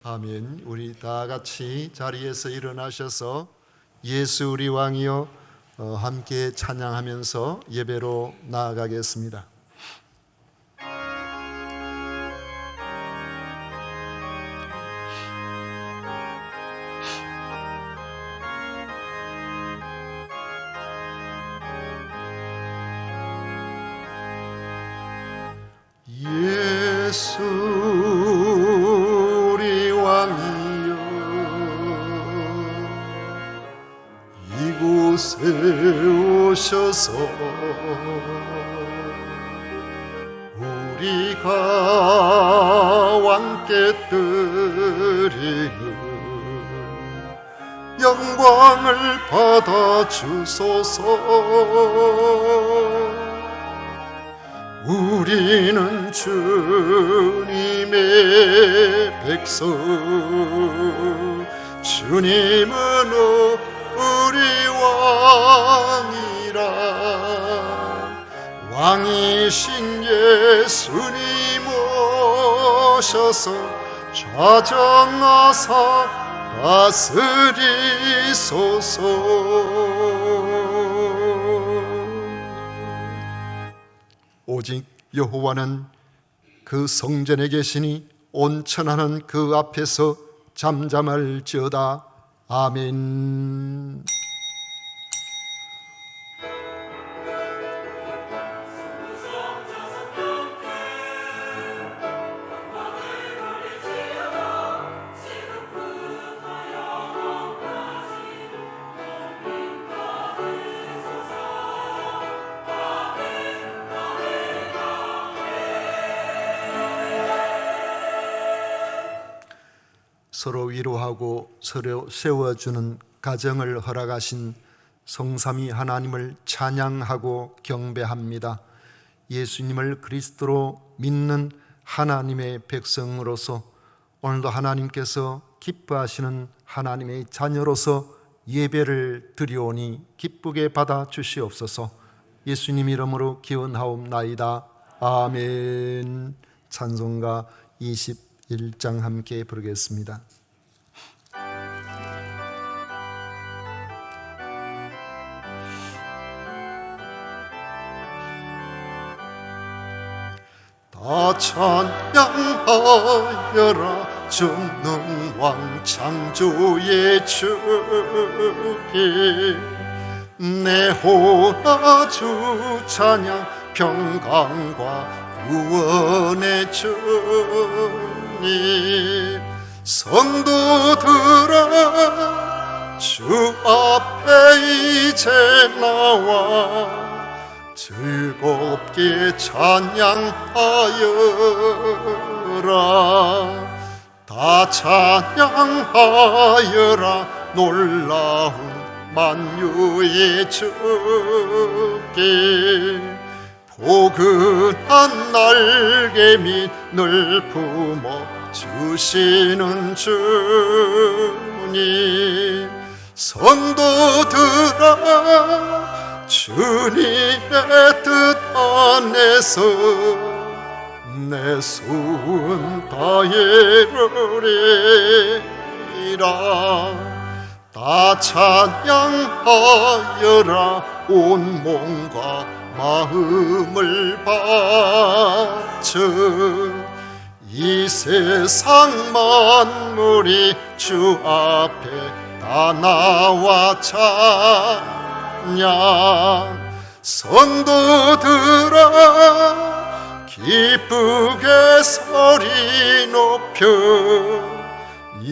아멘. 우리 다 같이 자리에서 일어나셔서 예수 우리 왕이여 함께 찬양하면서 예배로 나아가겠습니다. 예수 이곳에 오셔서 우리가 왕께 드리는 영광을 받아 주소서. 우리는 주님의 백성, 주님은 우리 왕이라. 왕이신 예수님 오셔서 좌정하사 다스리소서. 오직 여호와는 그 성전에 계시니 온천하는 그 앞에서 잠잠할지어다. 아멘. 서로 위로하고 서로 세워주는 가정을 허락하신 성삼위 하나님을 찬양하고 경배합니다. 예수님을 그리스도로 믿는 하나님의 백성으로서 오늘도 하나님께서 기뻐하시는 하나님의 자녀로서 예배를 드리오니 기쁘게 받아 주시옵소서. 예수님 이름으로 기원하옵나이다. 아멘. 찬송가 21장 함께 부르겠습니다. 다 찬양하여라 주는 왕 창조의 주께. 내 호나 주 찬양 평강과 구원의 주님. 성도들아 주 앞에 이제 나와 즐겁게 찬양하여라. 다 찬양하여라 놀라운 만유의 주께. 포근한 날개 밑을 품어 주시는 주님. 성도들아 주님의 뜻 안에서 내 소원 다해르리라. 다 찬양하여라 온 몸과 마음을 바쳐. 이 세상 만물이 주 앞에 다 나와 찬양. 성도들아 기쁘게 소리 높여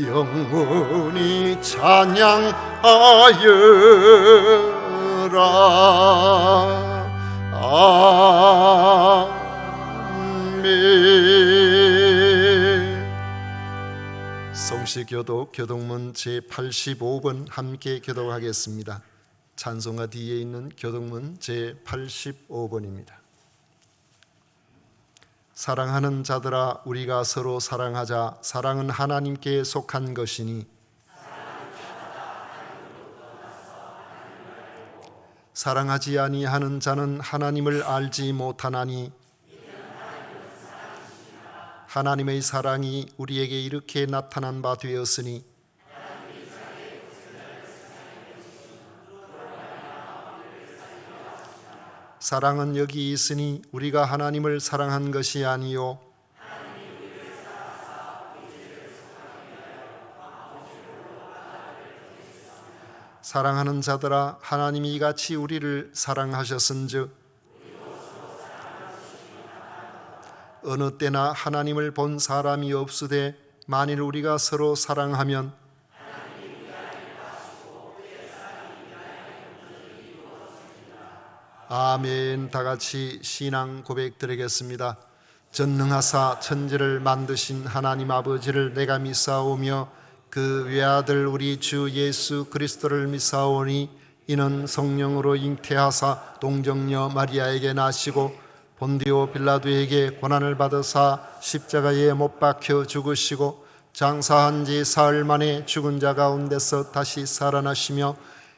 영원히 찬양하여라. 아멘. 성시교독 교독문 제85번 함께 교독하겠습니다. 찬송가 뒤에 있는 교독문 제85번입니다. 사랑하는 자들아 우리가 서로 사랑하자. 사랑은 하나님께 속한 것이니 사랑하지 아니하는 자는 하나님을 알지 못하나니 하나님의 사랑이 우리에게 이렇게 나타난 바 되었으니 사랑은 여기 있으니 우리가 하나님을 사랑한 것이 아니요 사랑하는 자들아 하나님이 이같이 우리를 사랑하셨은즉 어느 때나 하나님을 본 사람이 없으되 만일 우리가 서로 사랑하면 아멘. 다 같이 신앙 고백 드리겠습니다. 전능하사 천지를 만드신 하나님 아버지를 내가 믿사오며 그 외아들 우리 주 예수 그리스도를 믿사오니 이는 성령으로 잉태하사 동정녀 마리아에게 나시고 본디오 빌라도에게 고난을 받으사 십자가에 못 박혀 죽으시고 장사한 지 사흘 만에 죽은 자 가운데서 다시 살아나시며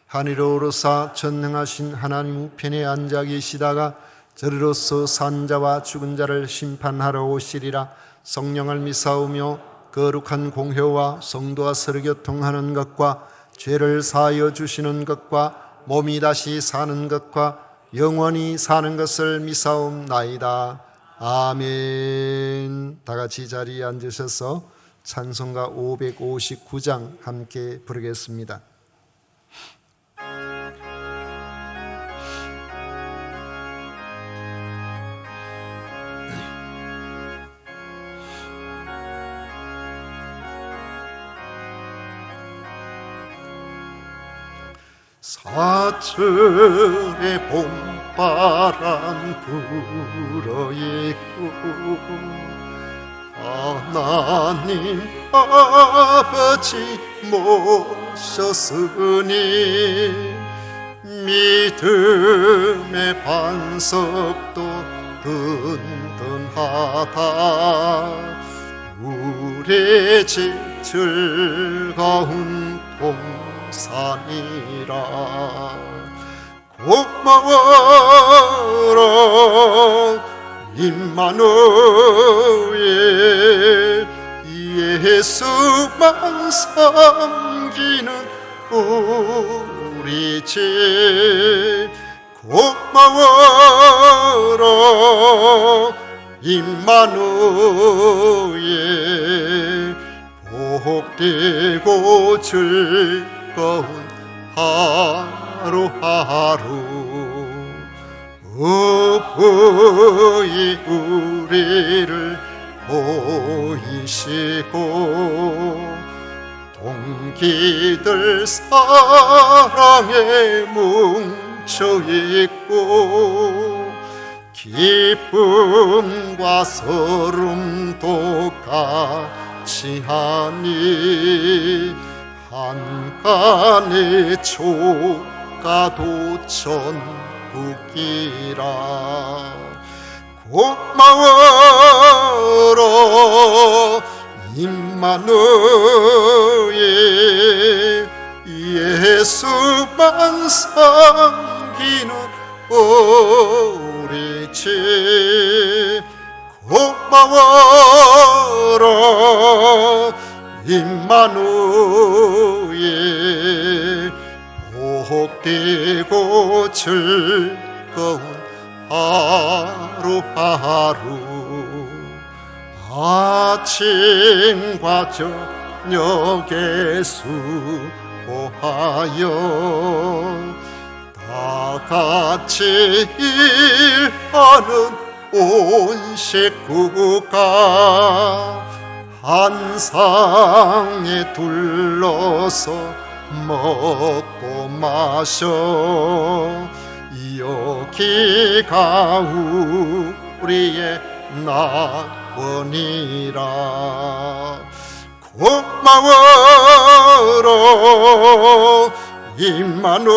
하늘로 오르사 전능하신 하나님 우편에 앉아 계시다가 저리로서 산 자와 죽은 자를 심판하러 오시리라. 성령을 믿사오며 거룩한 공효와 성도와 서로 교통하는 것과 죄를 사하여 주시는 것과 몸이 다시 사는 것과 영원히 사는 것을 믿사옵나이다. 아멘. 다 같이 자리에 앉으셔서 찬송가 559장 함께 부르겠습니다. 사철의 봄바람 불어있고 하나님 아버지 모셨으니 믿음의 반석도 든든하다. 우리의 집 즐거운 산이라 고마워라 임마누엘 예수만 섬기는 우리 집 고마워라 임마누엘 복되고 즐거운 하루하루 어부이 우리를 보이시고 동기들 사랑에 뭉쳐있고 기쁨과 서름도 같이 하니 한간의 조가도 천국이라. 고마워라 임마누엘 예수만 섬기는 우리 집 고마워라 임마누엘 복되고 즐거운 하루하루 아침과 저녁에 수고하여 다 같이 일하는 온 식구가 한 상에 둘러서 먹고 마셔 여기가 우리의 낙원이라. 고마워라 임마누엘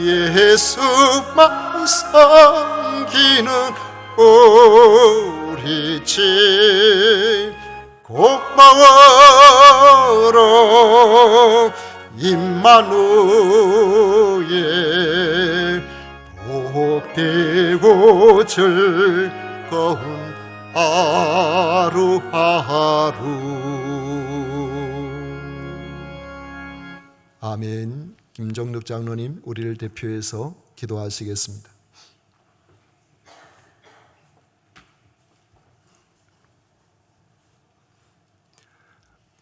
예수만 섬기는 우리 집 고마워라 임마누엘 복되고 즐거운 즐거운 하루하루. 아멘. 김정록 장로님, 우리를 대표해서 기도하시겠습니다.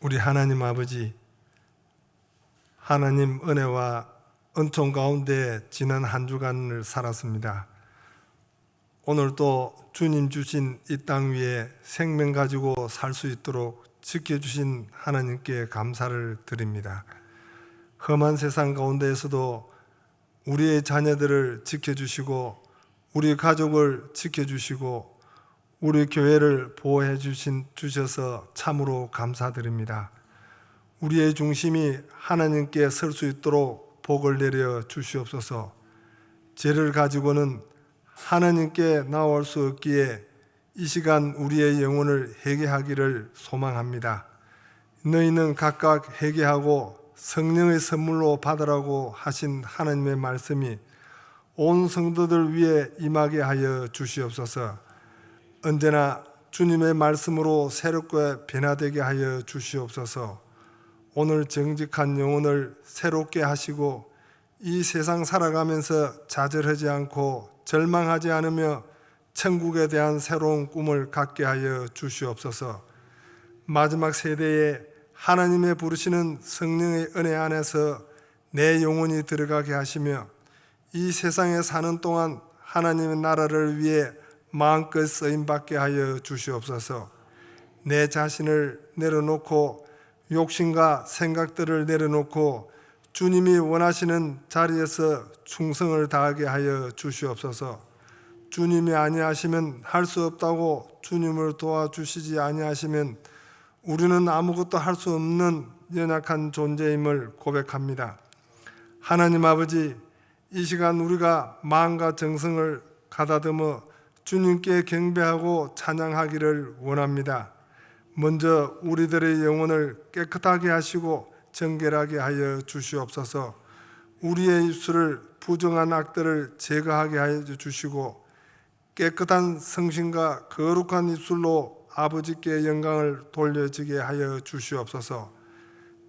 우리 하나님 아버지, 하나님 은혜와 은총 가운데 지난 한 주간을 살았습니다. 오늘도 주님 주신 이 땅 위에 생명 가지고 살 수 있도록 지켜주신 하나님께 감사를 드립니다. 험한 세상 가운데에서도 우리의 자녀들을 지켜주시고 우리 가족을 지켜주시고 우리 교회를 보호해 주셔서 참으로 감사드립니다. 우리의 중심이 하나님께 설 수 있도록 복을 내려 주시옵소서. 죄를 가지고는 하나님께 나올 수 없기에 이 시간 우리의 영혼을 회개하기를 소망합니다. 너희는 각각 회개하고 성령의 선물로 받으라고 하신 하나님의 말씀이 온 성도들 위에 임하게 하여 주시옵소서. 언제나 주님의 말씀으로 새롭게 변화되게 하여 주시옵소서. 오늘 정직한 영혼을 새롭게 하시고 이 세상 살아가면서 좌절하지 않고 절망하지 않으며 천국에 대한 새로운 꿈을 갖게 하여 주시옵소서. 마지막 세대에 하나님의 부르시는 성령의 은혜 안에서 내 영혼이 들어가게 하시며 이 세상에 사는 동안 하나님의 나라를 위해 마음껏 쓰임받게 하여 주시옵소서. 내 자신을 내려놓고 욕심과 생각들을 내려놓고 주님이 원하시는 자리에서 충성을 다하게 하여 주시옵소서. 주님이 아니하시면 할 수 없다고 주님을 도와주시지 아니하시면 우리는 아무것도 할 수 없는 연약한 존재임을 고백합니다. 하나님 아버지, 이 시간 우리가 마음과 정성을 가다듬어 주님께 경배하고 찬양하기를 원합니다. 먼저 우리들의 영혼을 깨끗하게 하시고 정결하게 하여 주시옵소서. 우리의 입술을 부정한 악들을 제거하게 하여 주시고 깨끗한 성신과 거룩한 입술로 아버지께 영광을 돌려지게 하여 주시옵소서.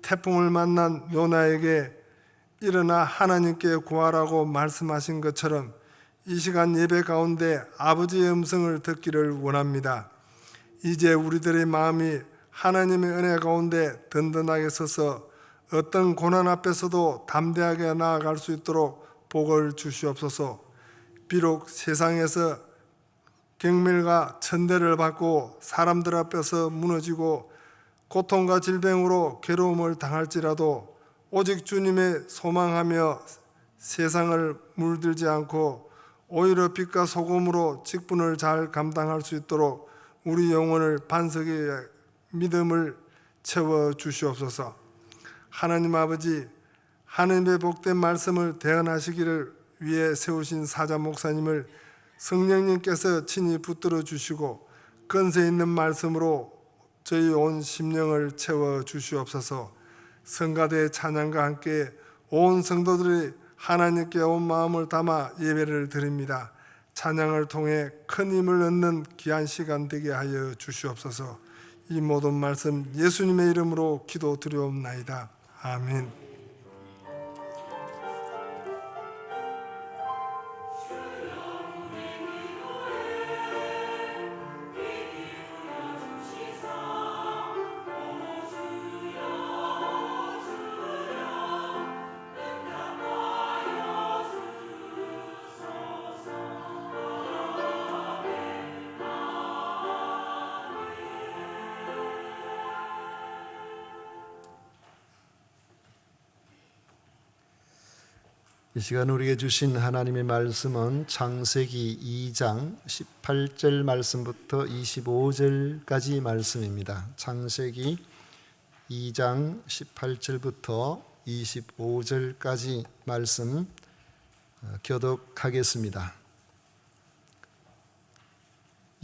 태풍을 만난 요나에게 일어나 하나님께 구하라고 말씀하신 것처럼 이 시간 예배 가운데 아버지의 음성을 듣기를 원합니다. 이제 우리들의 마음이 하나님의 은혜 가운데 든든하게 서서 어떤 고난 앞에서도 담대하게 나아갈 수 있도록 복을 주시옵소서. 비록 세상에서 경멸과 천대를 받고 사람들 앞에서 무너지고 고통과 질병으로 괴로움을 당할지라도 오직 주님의 소망하며 세상을 물들지 않고 오히려 빛과 소금으로 직분을 잘 감당할 수 있도록 우리 영혼을 반석의 믿음을 채워 주시옵소서. 하나님 아버지, 하나님의 복된 말씀을 대언하시기를 위해 세우신 사자 목사님을 성령님께서 친히 붙들어 주시고 건세 있는 말씀으로 저희 온 심령을 채워 주시옵소서. 성가대 찬양과 함께 온 성도들이 하나님께 온 마음을 담아 예배를 드립니다. 찬양을 통해 큰 힘을 얻는 귀한 시간 되게 하여 주시옵소서. 이 모든 말씀 예수님의 이름으로 기도드리옵나이다. 아멘. 이 시간 우리에게 주신 하나님의 말씀은 창세기 2장 18절 말씀부터 25절까지 말씀입니다. 창세기 2장 18절부터 25절까지 말씀 교독하겠습니다.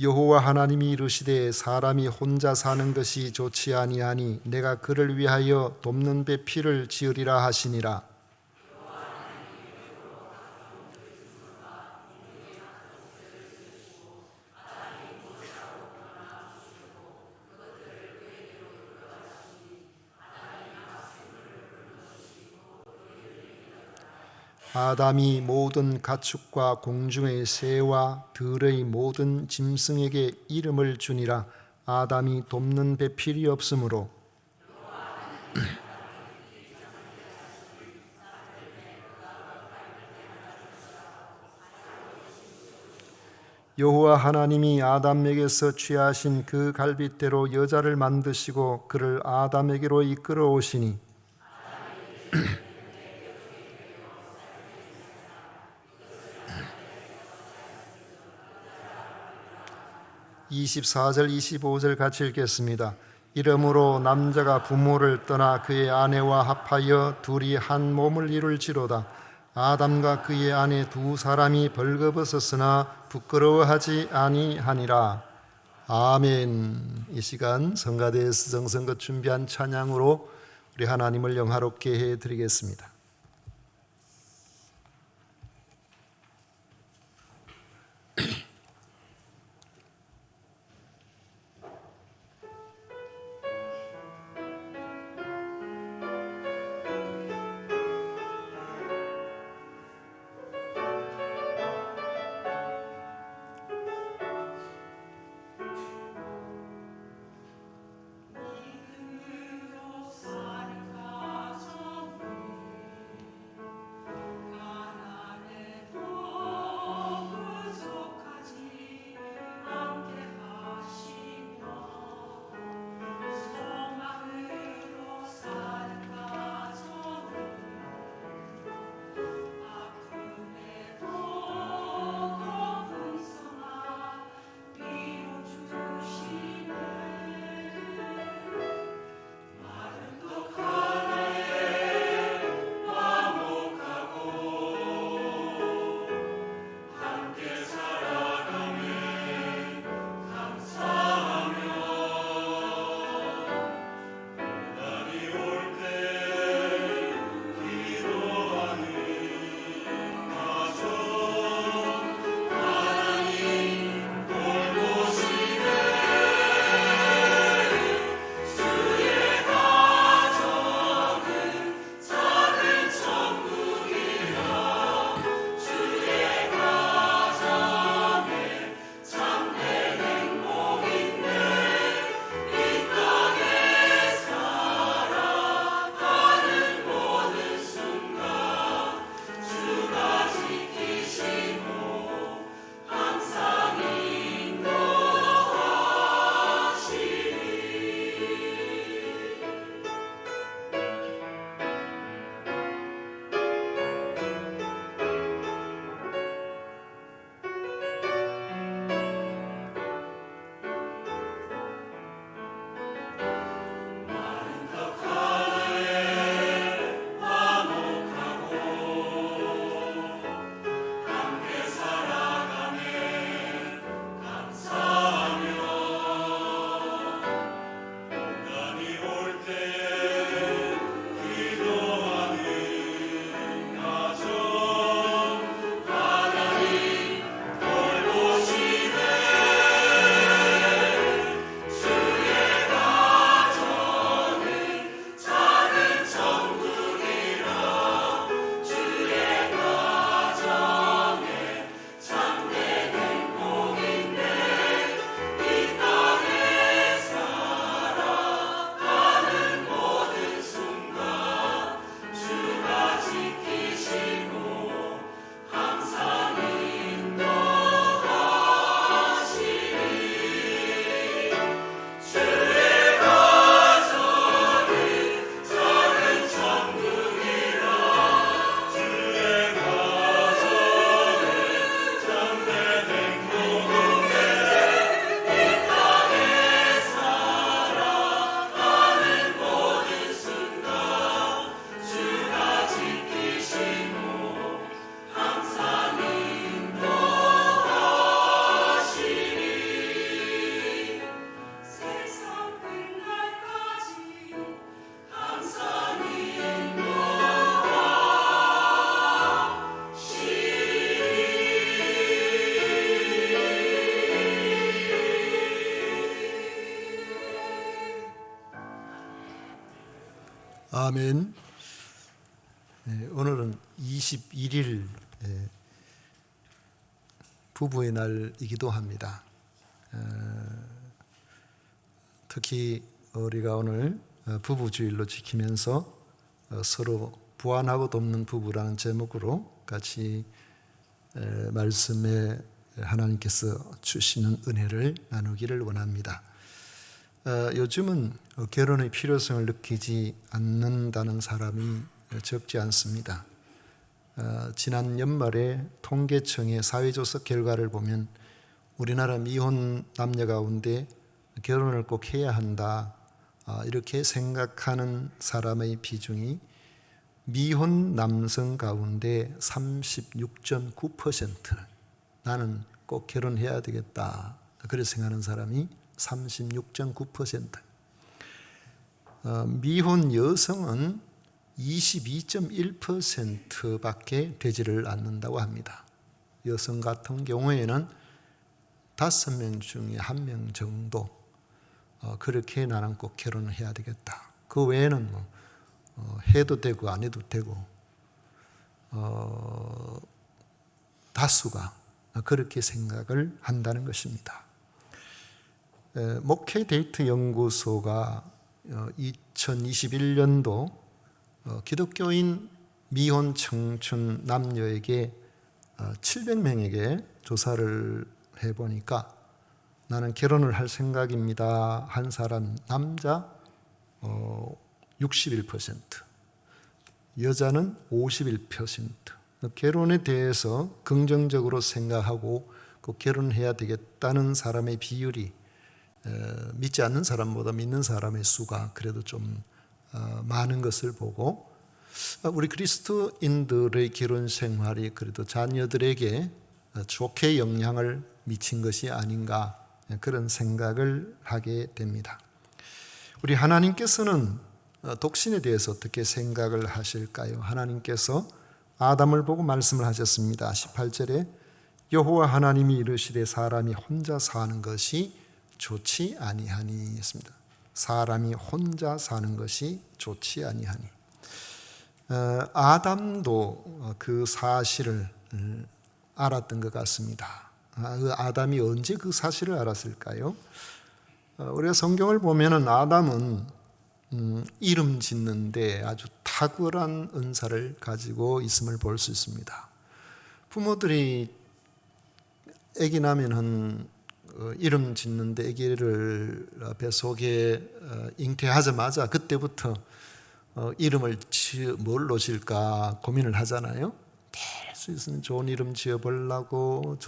여호와 하나님이 이르시되 사람이 혼자 사는 것이 좋지 아니하니 내가 그를 위하여 돕는 배필을 지으리라 하시니라. 아담이 모든 가축과 공중의 새와 들의 모든 짐승에게 이름을 주니라. 아담이 돕는 배필이 없으므로 여호와 하나님이 아담에게서 취하신 그 갈빗대로 여자를 만드시고 그를 아담에게로 이끌어 오시니 24절 25절 같이 읽겠습니다. 이러므로 남자가 부모를 떠나 그의 아내와 합하여 둘이 한 몸을 이룰지로다. 아담과 그의 아내 두 사람이 벌거벗었으나 부끄러워하지 아니하니라. 아멘. 이 시간 성가대에서 정성껏 준비한 찬양으로 우리 하나님을 영화롭게 해드리겠습니다. 아멘. 오늘은 21일 부부의 날이기도 합니다. 특히 우리가 오늘 부부주일로 지키면서 서로 부안하고 돕는 부부라는 제목으로 같이 말씀에 하나님께서 주시는 은혜를 나누기를 원합니다. 요즘은 결혼의 필요성을 느끼지 않는다는 사람이 적지 않습니다. 지난 연말에 통계청의 사회조사 결과를 보면 우리나라 미혼 남녀 가운데 결혼을 꼭 해야 한다 이렇게 생각하는 사람의 비중이 미혼 남성 가운데 36.9%, 나는 꼭 결혼해야 되겠다 그렇게 생각하는 사람이 36.9%, 미혼 여성은 22.1%밖에 되지를 않는다고 합니다. 여성 같은 경우에는 5명 중에 1명 정도 그렇게 나는 꼭 결혼을 해야 되겠다. 그 외에는 해도 되고 안 해도 되고 다수가 그렇게 생각을 한다는 것입니다. 목회 데이트 연구소가 2021년도 기독교인 미혼 청춘 남녀에게 700명에게 조사를 해보니까 나는 결혼을 할 생각입니다 한 사람 남자 61%, 여자는 51%, 결혼에 대해서 긍정적으로 생각하고 꼭 결혼해야 되겠다는 사람의 비율이 믿지 않는 사람보다 믿는 사람의 수가 그래도 좀 많은 것을 보고 우리 그리스도인들의 결혼 생활이 그래도 자녀들에게 좋게 영향을 미친 것이 아닌가 그런 생각을 하게 됩니다. 우리 하나님께서는 독신에 대해서 어떻게 생각을 하실까요? 하나님께서 아담을 보고 말씀을 하셨습니다. 18절에 여호와 하나님이 이르시되 사람이 혼자 사는 것이 좋지 아니하니 했습니다. 사람이 혼자 사는 것이 좋지 아니하니. 아담도 그 사실을 알았던 것 같습니다. 아담이 언제 그 사실을 알았을까요? 우리가 성경을 보면은 아담은 이름 짓는데 아주 탁월한 은사를 가지고 있음을 볼 수 있습니다. 부모들이 아기 나면은 이름 짓는데 아기를 뱃속에 잉태하자마자 그때부터 이름을 뭘로 지을까 고민을 하잖아요. 될 수 있으면 좋은 이름 지어보려고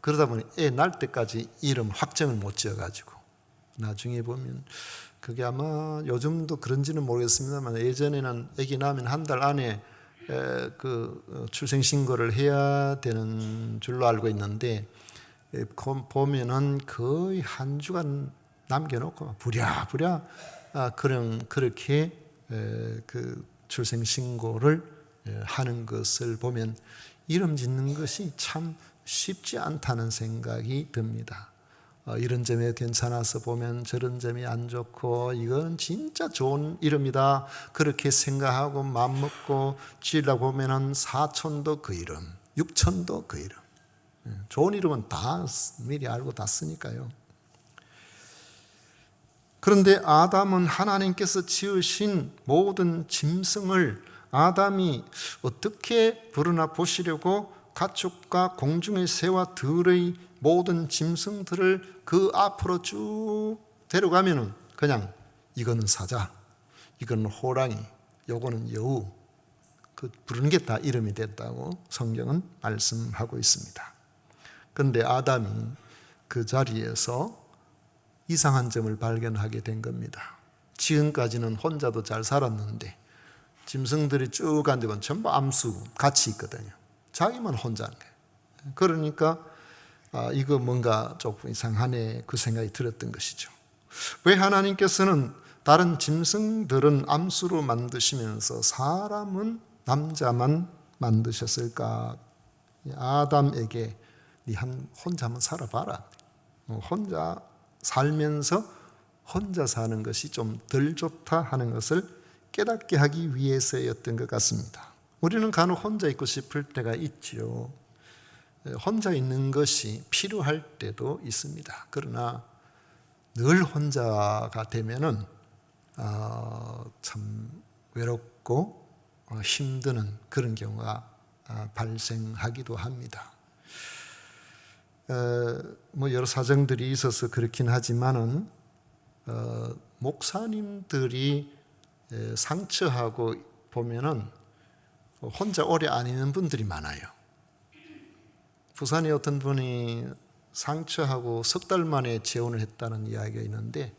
그러다 보니 애 날 때까지 이름 확정을 못 지어가지고 나중에 보면 그게 아마 요즘도 그런지는 모르겠습니다만 예전에는 아기 나면 한 달 안에 그 출생신고를 해야 되는 줄로 알고 있는데 보면은 거의 한 주간 남겨놓고 부랴부랴 그렇게 그 출생신고를 하는 것을 보면 이름 짓는 것이 참 쉽지 않다는 생각이 듭니다. 이런 점이 괜찮아서 보면 저런 점이 안 좋고 이건 진짜 좋은 이름이다 그렇게 생각하고 마음먹고 지으려고 보면은 사촌도 그 이름, 육촌도 그 이름, 좋은 이름은 다 미리 알고 다 쓰니까요. 그런데 아담은 하나님께서 지으신 모든 짐승을 아담이 어떻게 부르나 보시려고 가축과 공중의 새와 들의 모든 짐승들을 그 앞으로 쭉 데려가면은 그냥 이거는 사자, 이거는 호랑이, 요거는 여우 그 부르는 게 다 이름이 됐다고 성경은 말씀하고 있습니다. 그런데 아담이 그 자리에서 이상한 점을 발견하게 된 겁니다. 지금까지는 혼자도 잘 살았는데 짐승들이 쭉 앉으면 전부 암수 같이 있거든요. 자기만 혼자인 거예요. 그러니까 이거 뭔가 조금 이상하네 그 생각이 들었던 것이죠. 왜 하나님께서는 다른 짐승들은 암수로 만드시면서 사람은 남자만 만드셨을까? 아담에게 네 혼자 한번 살아봐라. 혼자 살면서 혼자 사는 것이 좀 덜 좋다 하는 것을 깨닫게 하기 위해서였던 것 같습니다. 우리는 간혹 혼자 있고 싶을 때가 있지요. 혼자 있는 것이 필요할 때도 있습니다. 그러나 늘 혼자가 되면은 참 외롭고 힘드는 그런 경우가 발생하기도 합니다. 뭐 여러 사정들이 있어서 그렇긴 하지만은 목사님들이 상처하고 보면은 혼자 오래 안 있는 분들이 많아요. 부산에 어떤 분이 상처하고 석 달 만에 재혼을 했다는 이야기가 있는데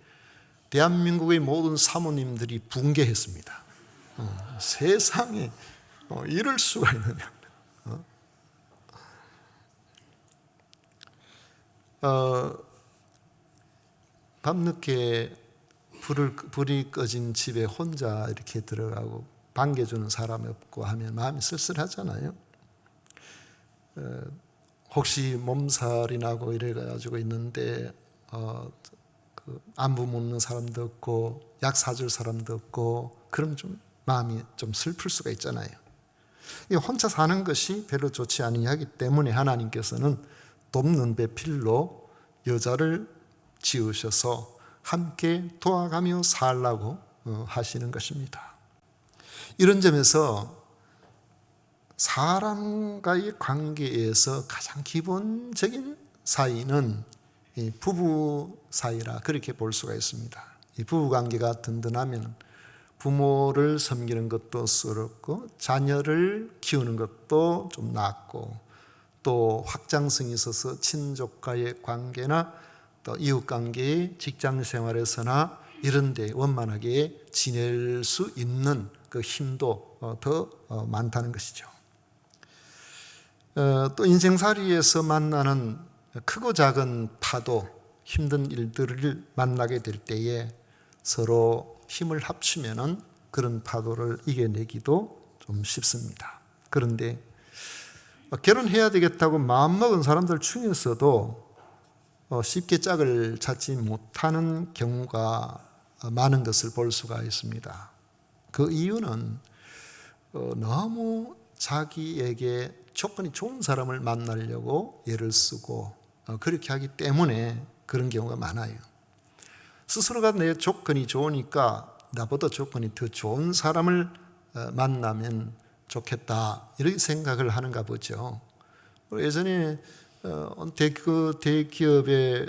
대한민국의 모든 사모님들이 붕괴했습니다. 세상에 이럴 수가 있느냐. 밤늦게 불이 꺼진 집에 혼자 이렇게 들어가고 반겨주는 사람이 없고 하면 마음이 쓸쓸하잖아요. 혹시 몸살이 나고 이래가지고 있는데 안부 묻는 사람도 없고 약 사줄 사람도 없고 그럼 좀 마음이 좀 슬플 수가 있잖아요. 혼자 사는 것이 별로 좋지 아니하기 때문에 하나님께서는 돕는 배필로 여자를 지으셔서 함께 도와가며 살라고 하시는 것입니다. 이런 점에서 사람과의 관계에서 가장 기본적인 사이는 이 부부 사이라 그렇게 볼 수가 있습니다. 이 부부 관계가 든든하면 부모를 섬기는 것도 수월하고 자녀를 키우는 것도 좀 낫고 또 확장성이 있어서 친족과의 관계나 또 이웃관계의 직장생활에서나 이런 데 원만하게 지낼 수 있는 그 힘도 더 많다는 것이죠. 또 인생살이에서 만나는 크고 작은 파도, 힘든 일들을 만나게 될 때에 서로 힘을 합치면은 그런 파도를 이겨내기도 좀 쉽습니다. 그런데 결혼해야 되겠다고 마음먹은 사람들 중에서도 쉽게 짝을 찾지 못하는 경우가 많은 것을 볼 수가 있습니다. 그 이유는 너무 자기에게 조건이 좋은 사람을 만나려고 애를 쓰고 그렇게 하기 때문에 그런 경우가 많아요. 스스로가 내 조건이 좋으니까 나보다 조건이 더 좋은 사람을 만나면 좋겠다 이렇게 생각을 하는가 보죠. 예전에 대기업의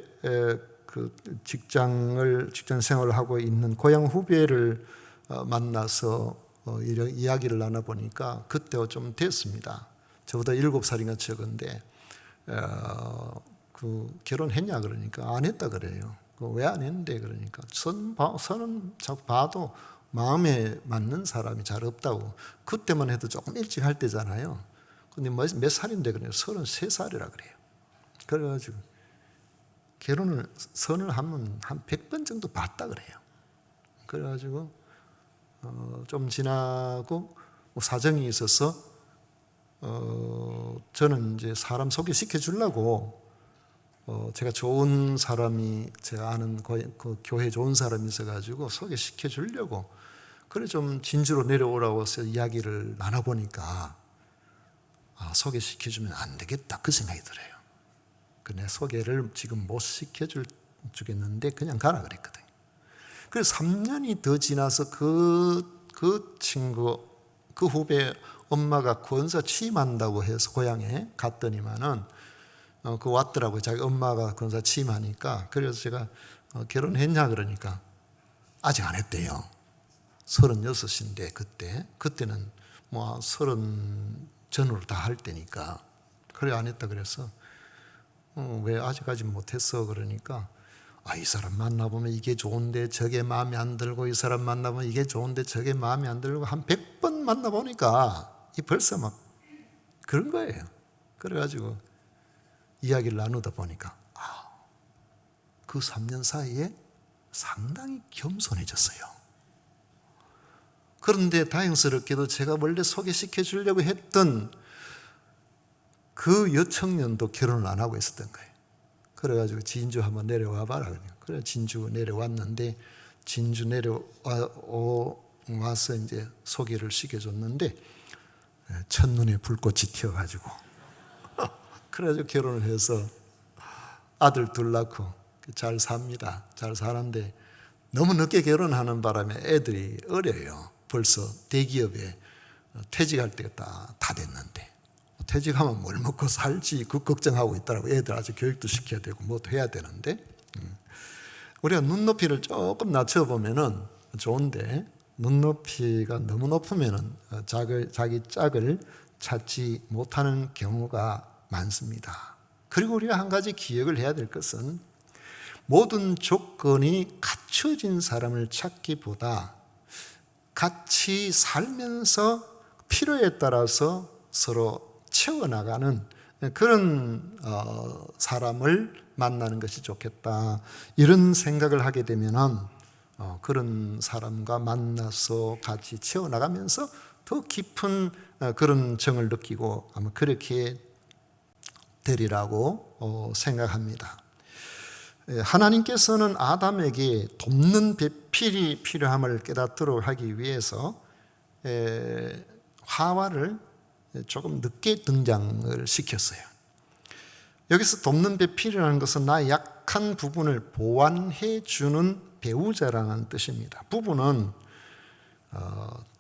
그 직장 생활을 하고 있는 고향 후배를 만나서 이야기를 나눠보니까 그때가 좀 됐습니다. 저보다 7살인가 적은데 결혼했냐 그러니까 안 했다 그래요. 왜 안 했는데 그러니까 선은 자꾸 봐도 마음에 맞는 사람이 잘 없다고. 그때만 해도 조금 일찍 할 때잖아요. 근데 몇 살인데 그래요? 33살이라 그래요. 그래가지고 선을 하면 한 100번 정도 봤다 그래요. 그래가지고 좀 지나고 사정이 있어서 저는 이제 사람 소개시켜 주려고 제가 좋은 사람이 제가 아는 그 교회 좋은 사람이 있어가지고 소개시켜 주려고 그래 좀 진주로 내려오라고 해서 이야기를 나눠보니까 소개시켜 주면 안 되겠다 그 생각이 들어요. 내 소개를 지금 못 시켜주겠는데 그냥 가라 그랬거든요. 그래서 3년이 더 지나서 그 친구 그 후배 엄마가 권사 취임한다고 해서 고향에 갔더니만은 그 왔더라고요. 자기 엄마가 권사 취임하니까. 그래서 제가 결혼했냐 그러니까 아직 안 했대요. 36인데 그때는 뭐 30 전으로 다 할 때니까 그래 안 했다 그래서 왜 아직까지 못했어 그러니까 이 사람 만나보면 이게 좋은데 저게 마음에 안 들고 이 사람 만나보면 이게 좋은데 저게 마음에 안 들고 한 100번 만나보니까 벌써 막 그런 거예요. 그래가지고 이야기를 나누다 보니까 그 3년 사이에 상당히 겸손해졌어요. 그런데 다행스럽게도 제가 원래 소개시켜 주려고 했던 그 여청년도 결혼을 안 하고 있었던 거예요. 그래가지고 진주 한번 내려와 봐라. 그래 진주 내려왔는데 진주 내려와 와서 이제 소개를 시켜줬는데 첫눈에 불꽃이 튀어가지고 그래가지고 결혼을 해서 아들 둘 낳고 잘 삽니다. 잘 사는데 너무 늦게 결혼하는 바람에 애들이 어려요. 벌써 대기업에 퇴직할 때가 다 됐는데 퇴직하면 뭘 먹고 살지 그 걱정하고 있더라고. 애들 아직 교육도 시켜야 되고 뭐도 해야 되는데 우리가 눈높이를 조금 낮춰보면은 좋은데 눈높이가 너무 높으면은 자기 짝을 찾지 못하는 경우가 많습니다. 그리고 우리가 한 가지 기억을 해야 될 것은 모든 조건이 갖춰진 사람을 찾기보다 같이 살면서 필요에 따라서 서로 채워나가는 그런 사람을 만나는 것이 좋겠다. 이런 생각을 하게 되면은 그런 사람과 만나서 같이 채워나가면서 더 깊은 그런 정을 느끼고 아마 그렇게 되리라고 생각합니다. 하나님께서는 아담에게 돕는 배필이 필요함을 깨닫도록 하기 위해서 하와를 조금 늦게 등장을 시켰어요. 여기서 돕는 배필이라는 것은 나의 약한 부분을 보완해 주는 배우자라는 뜻입니다. 부부는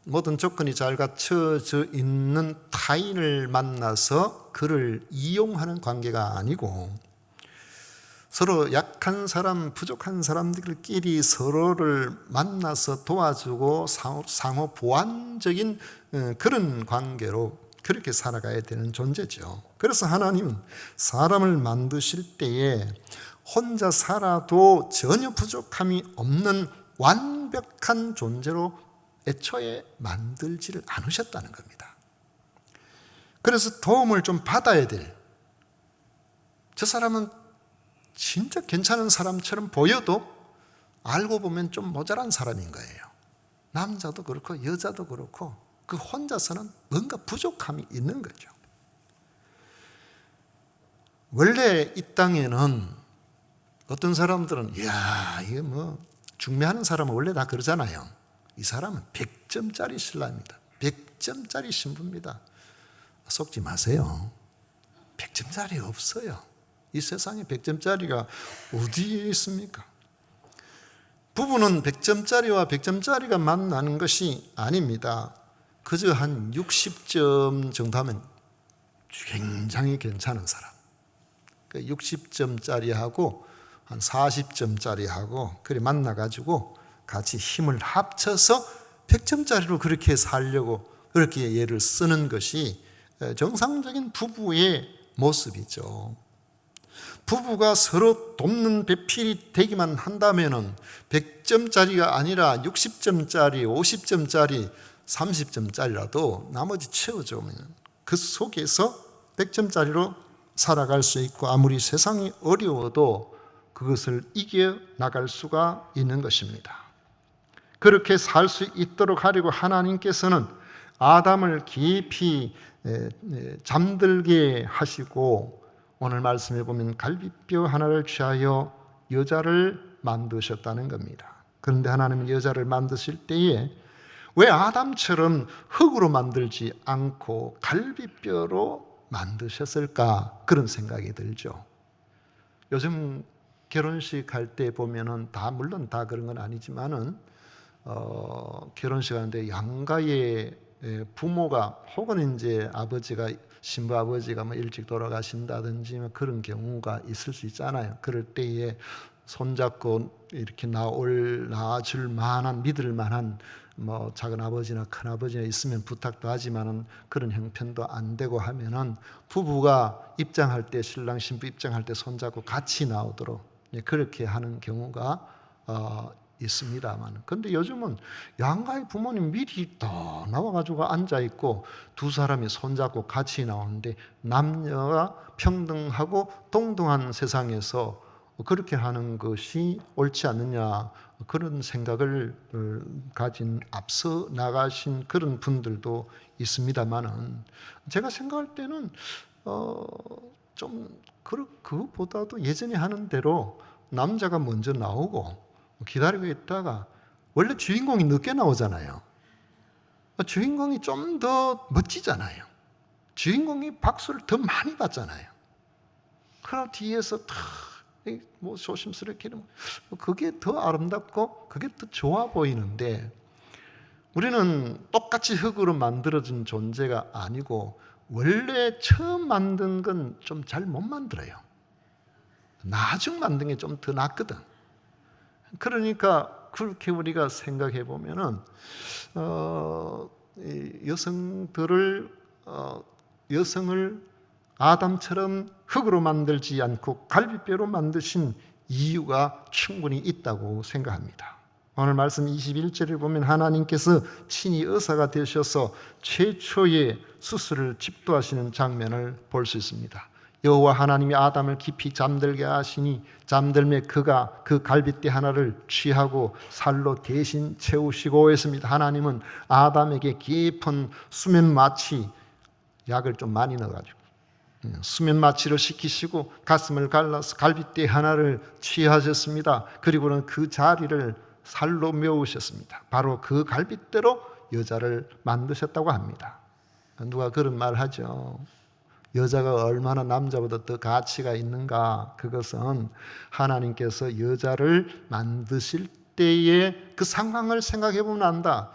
모든 조건이 잘 갖춰져 있는 타인을 만나서 그를 이용하는 관계가 아니고 서로 약한 사람, 부족한 사람들끼리 서로를 만나서 도와주고 상호 보완적인 그런 관계로 그렇게 살아가야 되는 존재죠. 그래서 하나님은 사람을 만드실 때에 혼자 살아도 전혀 부족함이 없는 완벽한 존재로 애초에 만들지를 않으셨다는 겁니다. 그래서 도움을 좀 받아야 될, 저 사람은 진짜 괜찮은 사람처럼 보여도 알고 보면 좀 모자란 사람인 거예요. 남자도 그렇고 여자도 그렇고 그 혼자서는 뭔가 부족함이 있는 거죠. 원래 이 땅에는 어떤 사람들은 이야 이게 뭐 중매하는 사람은 원래 다 그러잖아요. 이 사람은 100점짜리 신랑입니다. 100점짜리 신부입니다. 속지 마세요. 100점짜리 없어요. 이 세상에 100점짜리가 어디에 있습니까? 부부는 100점짜리와 100점짜리가 만나는 것이 아닙니다. 그저 한 60점 정도 하면 굉장히 괜찮은 사람. 60점짜리하고 한 40점짜리하고 그래 만나가지고 같이 힘을 합쳐서 100점짜리로 그렇게 살려고 그렇게 예를 쓰는 것이 정상적인 부부의 모습이죠. 부부가 서로 돕는 배필이 되기만 한다면 100점짜리가 아니라 60점짜리, 50점짜리, 30점짜리라도 나머지 채워주면 그 속에서 100점짜리로 살아갈 수 있고 아무리 세상이 어려워도 그것을 이겨나갈 수가 있는 것입니다. 그렇게 살 수 있도록 하려고 하나님께서는 아담을 깊이 잠들게 하시고 오늘 말씀해 보면 갈비뼈 하나를 취하여 여자를 만드셨다는 겁니다. 그런데 하나님은 여자를 만드실 때에 왜 아담처럼 흙으로 만들지 않고 갈비뼈로 만드셨을까? 그런 생각이 들죠. 요즘 결혼식 할 때 보면은 물론 다 그런 건 아니지만은 결혼식 하는데 양가의 부모가 혹은 이제 아버지가 신부 아버지가 뭐 일찍 돌아가신다든지 뭐 그런 경우가 있을 수 있잖아요. 그럴 때에 손잡고 이렇게 낳아줄 만한 믿을 만한 뭐 작은 아버지나 큰 아버지나 있으면 부탁도 하지만은 그런 형편도 안 되고 하면은 부부가 입장할 때 신랑 신부 입장할 때 손잡고 같이 나오도록 그렇게 하는 경우가 있습니다만, 그런데 요즘은 양가의 부모님 미리 다 나와가지고 앉아 있고 두 사람이 손잡고 같이 나오는데 남녀가 평등하고 동등한 세상에서 그렇게 하는 것이 옳지 않느냐 그런 생각을 가진 앞서 나가신 그런 분들도 있습니다만은 제가 생각할 때는 좀 그것보다도 예전에 하는 대로 남자가 먼저 나오고 기다리고 있다가 원래 주인공이 늦게 나오잖아요. 주인공이 좀 더 멋지잖아요. 주인공이 박수를 더 많이 받잖아요. 그러나 뒤에서 뭐 조심스럽게 그게 더 아름답고 그게 더 좋아 보이는데, 우리는 똑같이 흙으로 만들어진 존재가 아니고 원래 처음 만든 건 좀 잘 못 만들어요. 나중 만든 게 좀 더 낫거든. 그러니까 그렇게 우리가 생각해 보면은 여성을 아담처럼 흙으로 만들지 않고 갈비뼈로 만드신 이유가 충분히 있다고 생각합니다. 오늘 말씀 21절을 보면 하나님께서 친히 의사가 되셔서 최초의 수술을 집도하시는 장면을 볼 수 있습니다. 여호와 하나님이 아담을 깊이 잠들게 하시니 잠들매 그가 그 갈빗대 하나를 취하고 살로 대신 채우시고 했습니다. 하나님은 아담에게 깊은 수면 마취 약을 좀 많이 넣어가지고 수면 마취를 시키시고 가슴을 갈라서 갈빗대 하나를 취하셨습니다. 그리고는 그 자리를 살로 메우셨습니다. 바로 그 갈빗대로 여자를 만드셨다고 합니다. 누가 그런 말 하죠. 여자가 얼마나 남자보다 더 가치가 있는가? 그것은 하나님께서 여자를 만드실 때의 그 상황을 생각해 보면 안다.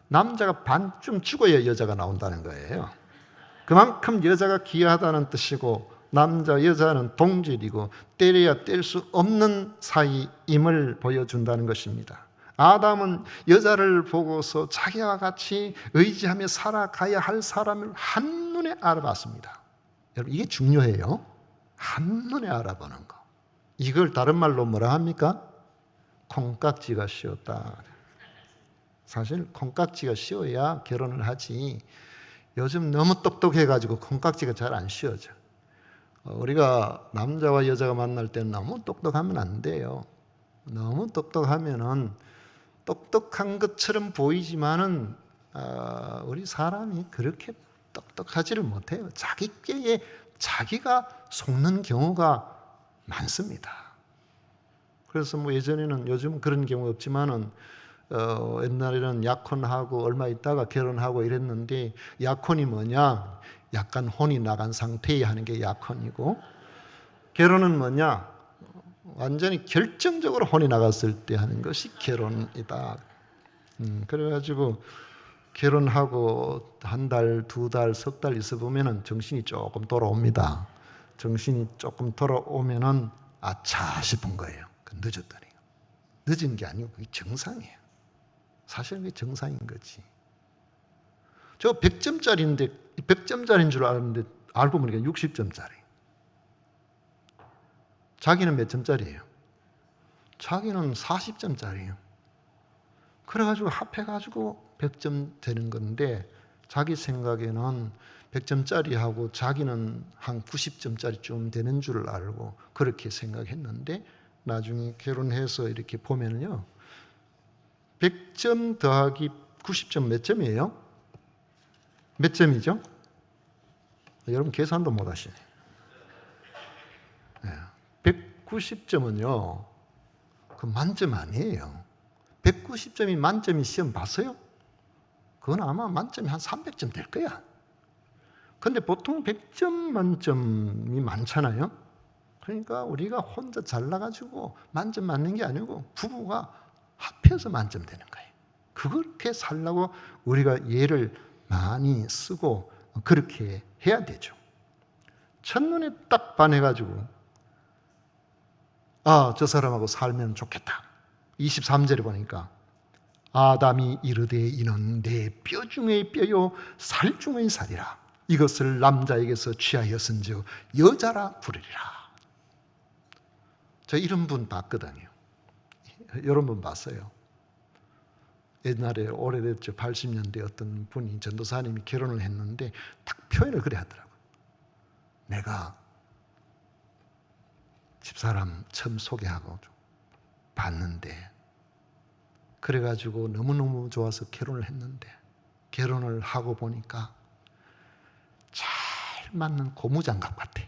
남자가 반쯤 죽어야 여자가 나온다는 거예요. 그만큼 여자가 귀하다는 뜻이고 남자 여자는 동질이고 때려야 뗄 수 없는 사이임을 보여준다는 것입니다. 아담은 여자를 보고서 자기와 같이 의지하며 살아가야 할 사람을 한눈에 알아봤습니다. 여러분, 이게 중요해요. 한눈에 알아보는 거. 이걸 다른 말로 뭐라 합니까? 콩깍지가 씌었다. 사실 콩깍지가 씌어야 결혼을 하지, 요즘 너무 똑똑해가지고 콩깍지가 잘 안 씌어져. 우리가 남자와 여자가 만날 때는 너무 똑똑하면 안 돼요. 너무 똑똑하면은 똑똑한 것처럼 보이지만은 우리 사람이 그렇게 똑똑하지를 못해요. 자기께 자기가 속는 경우가 많습니다. 그래서 뭐 예전에는, 요즘 그런 경우 없지만은 옛날에는 약혼하고 얼마 있다가 결혼하고 이랬는데, 약혼이 뭐냐? 약간 혼이 나간 상태에 하는 게 약혼이고, 결혼은 뭐냐? 완전히 결정적으로 혼이 나갔을 때 하는 것이 결혼이다. 그래가지고 결혼하고 한 달, 두 달, 석 달 있어 보면은 정신이 조금 돌아옵니다. 정신이 조금 돌아오면은 아차 싶은 거예요. 늦었더니. 늦은 게 아니고 그게 정상이에요. 사실은 그게 정상인 거지. 저 100점짜리인데 100점짜리인 줄 알았는데 알고 보니까 60점짜리. 자기는 몇 점짜리예요? 자기는 40점짜리예요. 그래가지고 합해가지고 100점 되는 건데, 자기 생각에는 100점짜리하고 자기는 한 90점짜리쯤 되는 줄 알고 그렇게 생각했는데, 나중에 결혼해서 이렇게 보면요, 100점 더하기 90점 몇 점이에요? 몇 점이죠? 여러분 계산도 못 하시네. 190점은요, 그 만점 아니에요. 190점이 만점이 시험 봤어요? 그건 아마 만점이 한 300점 될 거야. 근데 보통 100점 만점이 많잖아요. 그러니까 우리가 혼자 잘나가지고 만점 맞는 게 아니고 부부가 합해서 만점 되는 거예요. 그렇게 살려고 우리가 예를 많이 쓰고 그렇게 해야 되죠. 첫눈에 딱 반해가지고 저 사람하고 살면 좋겠다. 23절에 보니까 아담이 이르되 이는 내 뼈 중의 뼈요 살 중의 살이라. 이것을 남자에게서 취하였은즉 여자라 부르리라. 저 이런 분 봤거든요. 여러 분 봤어요. 옛날에 오래됐죠. 80년대 어떤 분이, 전도사님이 결혼을 했는데 딱 표현을 그래 하더라고요. 내가 집사람 처음 소개하고 봤는데, 그래가지고 너무너무 좋아서 결혼을 했는데, 결혼을 하고 보니까 잘 맞는 고무장갑 같아.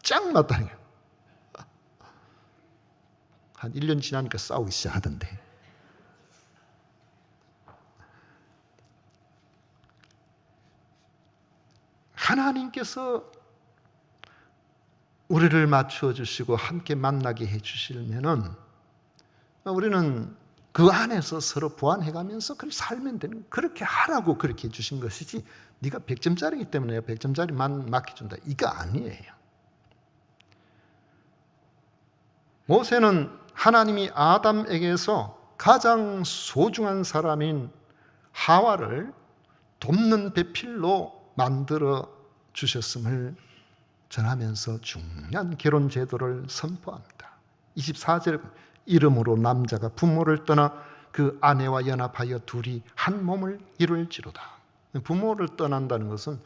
짱 맞다는 거예요. 한 1년 지나니까 싸우기 시작하던데. 하나님께서 우리를 맞추어 주시고 함께 만나게 해 주시면은 우리는 그 안에서 서로 보완해가면서 그렇게 살면 되는, 그렇게 하라고 그렇게 해주신 것이지 네가 100점짜리이기 때문에 내가 100점짜리만 맡겨준다 이거 아니에요. 모세는 하나님이 아담에게서 가장 소중한 사람인 하와를 돕는 배필로 만들어 주셨음을 전하면서 중요한 결혼 제도를 선포합니다. 24절 이름으로 남자가 부모를 떠나 그 아내와 연합하여 둘이 한 몸을 이룰지로다. 부모를 떠난다는 것은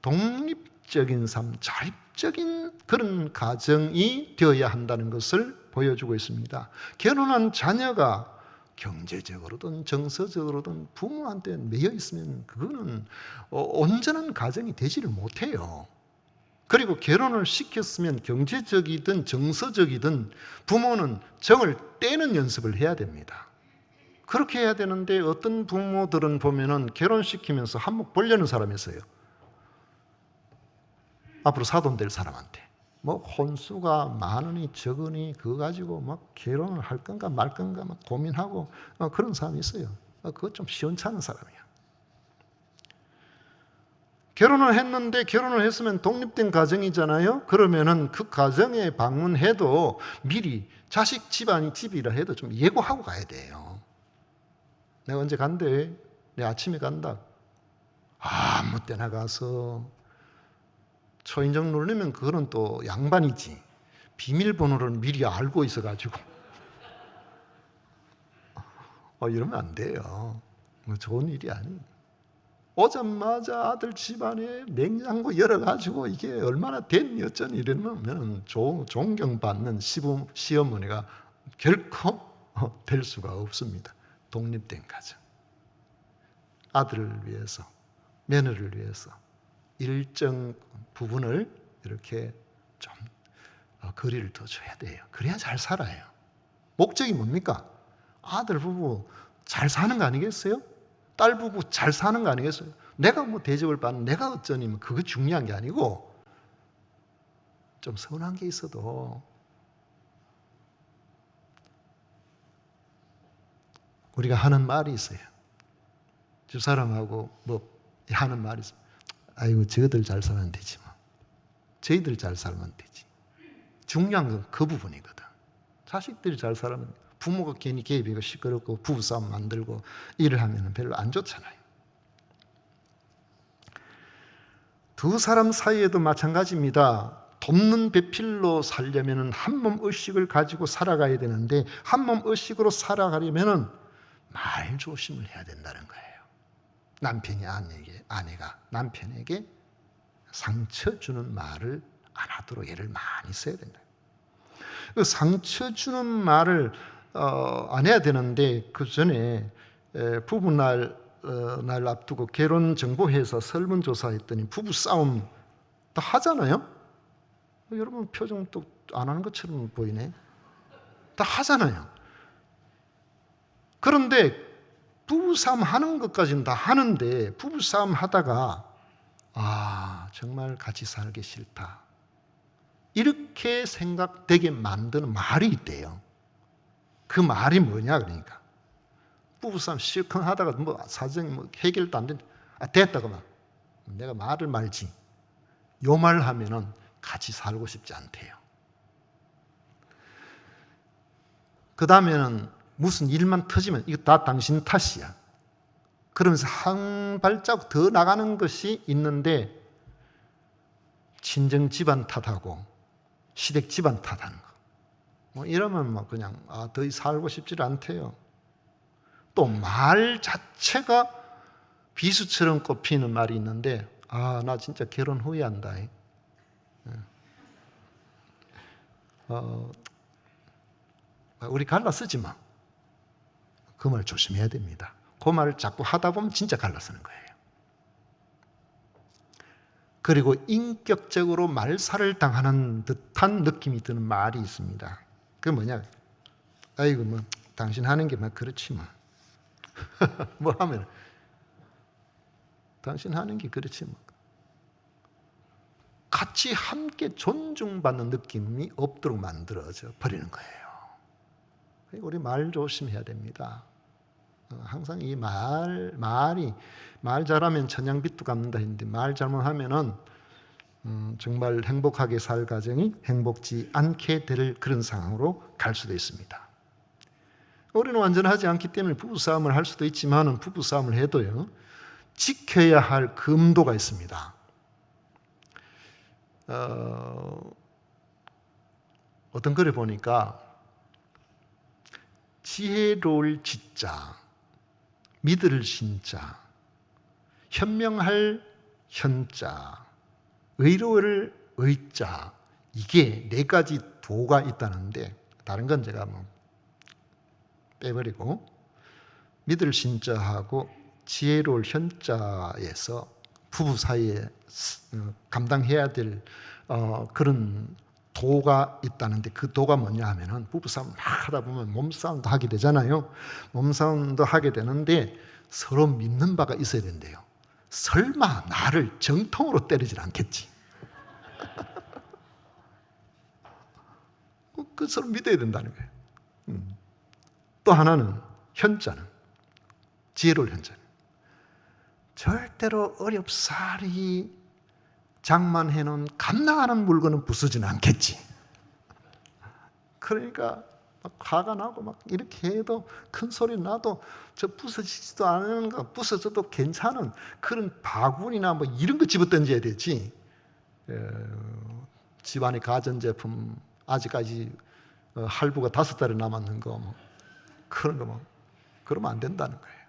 독립적인 삶, 자립적인 그런 가정이 되어야 한다는 것을 보여주고 있습니다. 결혼한 자녀가 경제적으로든 정서적으로든 부모한테 매여 있으면 그거는 온전한 가정이 되지를 못해요. 그리고 결혼을 시켰으면 경제적이든 정서적이든 부모는 정을 떼는 연습을 해야 됩니다. 그렇게 해야 되는데 어떤 부모들은 보면은 결혼시키면서 한몫 벌려는 사람이 있어요. 앞으로 사돈 될 사람한테 뭐 혼수가 많으니 적으니 그거 가지고 막 결혼을 할 건가 말 건가 막 고민하고 그런 사람이 있어요. 그거 좀 시원찮은 사람이야. 결혼을 했는데 결혼을 했으면 독립된 가정이잖아요. 그러면은 그 가정에 방문해도 미리 자식 집이라 해도 좀 예고하고 가야 돼요. 내가 언제 간대? 내 아침에 간다. 아무 때나 가서 초인종 누르면 그거는 또 양반이지. 비밀번호를 미리 알고 있어가지고 이러면 안 돼요. 좋은 일이 아니에요. 오자마자 아들 집안에 냉장고 열어가지고 이게 얼마나 됐니 어쩌니 이러면 존경받는 시어머니가 결코 될 수가 없습니다. 독립된 가정. 아들을 위해서, 며느리를 위해서 일정 부분을 이렇게 좀 거리를 둬줘야 돼요. 그래야 잘 살아요. 목적이 뭡니까? 아들 부부 잘 사는 거 아니겠어요? 딸 부부 잘 사는 거 아니겠어요? 내가 뭐 대접을 받는, 내가 어쩌니, 그거 중요한 게 아니고, 좀 서운한 게 있어도, 우리가 하는 말이 있어요. 집 사람하고 뭐 하는 말이 있어요. 아이고, 저들 잘 살면 되지 뭐. 저희들 잘 살면 되지. 중요한 건 그 부분이거든. 자식들이 잘 살면 부모가 괜히 개입이고 시끄럽고 부부싸움 만들고 일을 하면 별로 안 좋잖아요. 두 사람 사이에도 마찬가지입니다. 돕는 배필로 살려면 한 몸 의식을 가지고 살아가야 되는데 한 몸 의식으로 살아가려면 말 조심을 해야 된다는 거예요. 남편이 아내가 남편에게 상처 주는 말을 안 하도록 애를 많이 써야 된다. 그 상처 주는 말을 안 해야 되는데 그 전에 부부날 앞두고 결혼정보회에서 설문조사했더니 부부 싸움 다 하잖아요. 여러분 표정 또 안 하는 것처럼 보이네. 다 하잖아요. 그런데 부부싸움 하는 것까지는 다 하는데 부부싸움 하다가 정말 같이 살기 싫다 이렇게 생각되게 만드는 말이 있대요. 그 말이 뭐냐 그러니까 부부싸움 실컷 하다가 뭐 사정이 뭐 해결도 안 된다. 됐다 그만. 내가 말을 말지. 요 말 하면은 같이 살고 싶지 않대요. 그 다음에는 무슨 일만 터지면 이거 다 당신 탓이야. 그러면서 한 발자국 더 나가는 것이 있는데 친정 집안 탓하고 시댁 집안 탓하는 거. 뭐 이러면 뭐 그냥 더 살고 싶지 않대요. 또 말 자체가 비수처럼 꼽히는 말이 있는데 나 진짜 결혼 후회한다. 우리 갈라 쓰지 마. 그 말 조심해야 됩니다. 그 말을 자꾸 하다 보면 진짜 갈라 쓰는 거예요. 그리고 인격적으로 말살을 당하는 듯한 느낌이 드는 말이 있습니다. 그게 뭐냐? 아이고 뭐 당신 하는 게 막 그렇지 뭐. 뭐 하면 당신 하는 게 그렇지 뭐. 같이 함께 존중받는 느낌이 없도록 만들어져 버리는 거예요. 그러니까 우리 말 조심해야 됩니다. 항상 이 말이 말 잘하면 천냥빚도 갚는다 했는데 말 잘못하면은 정말 행복하게 살 가정이 행복지 않게 될 그런 상황으로 갈 수도 있습니다. 우리는 완전하지 않기 때문에 부부싸움을 할 수도 있지만 부부싸움을 해도요, 지켜야 할 금도가 있습니다. 어떤 글을 보니까 지혜로울 지자, 믿을 신자, 현명할 현자, 의로울 의자, 이게 4가지 도가 있다는데 다른 건 제가 빼버리고 믿을 신자하고 지혜로울 현자에서 부부 사이에 감당해야 될 그런 도가 있다는데 그 도가 뭐냐 하면은 부부싸움 막 하다 보면 몸싸움도 하게 되잖아요. 몸싸움도 하게 되는데 서로 믿는 바가 있어야 된대요. 설마 나를 정통으로 때리질 않겠지. 그 서로 믿어야 된다는 거예요. 또 하나는 현자는, 지혜로울 현자는 절대로 어렵사리 장만해놓은 감당하는 물건은 부수지는 않겠지. 그러니까 막 화가 나고 막 이렇게 해도 큰 소리 나도 저 부서지지도 않은 거, 부서져도 괜찮은 그런 바구니나 뭐 이런 거 집어 던져야 되지. 집안의 가전제품 아직까지 할부가 5달이 남았는 거 뭐 그런 거 뭐 그러면 안 된다는 거예요.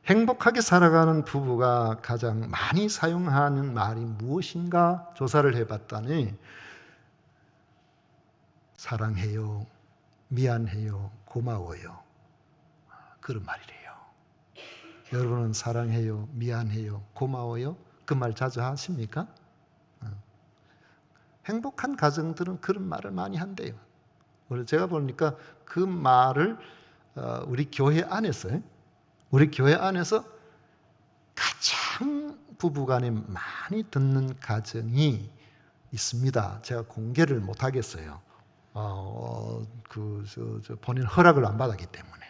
행복하게 살아가는 부부가 가장 많이 사용하는 말이 무엇인가 조사를 해봤더니 사랑해요, 미안해요, 고마워요, 그런 말이래요. 여러분은 사랑해요, 미안해요, 고마워요? 그 말 자주 하십니까? 행복한 가정들은 그런 말을 많이 한대요. 제가 보니까 그 말을 우리 교회 안에서 가장 부부간에 많이 듣는 가정이 있습니다. 제가 공개를 못 하겠어요. 본인 허락을 안 받았기 때문에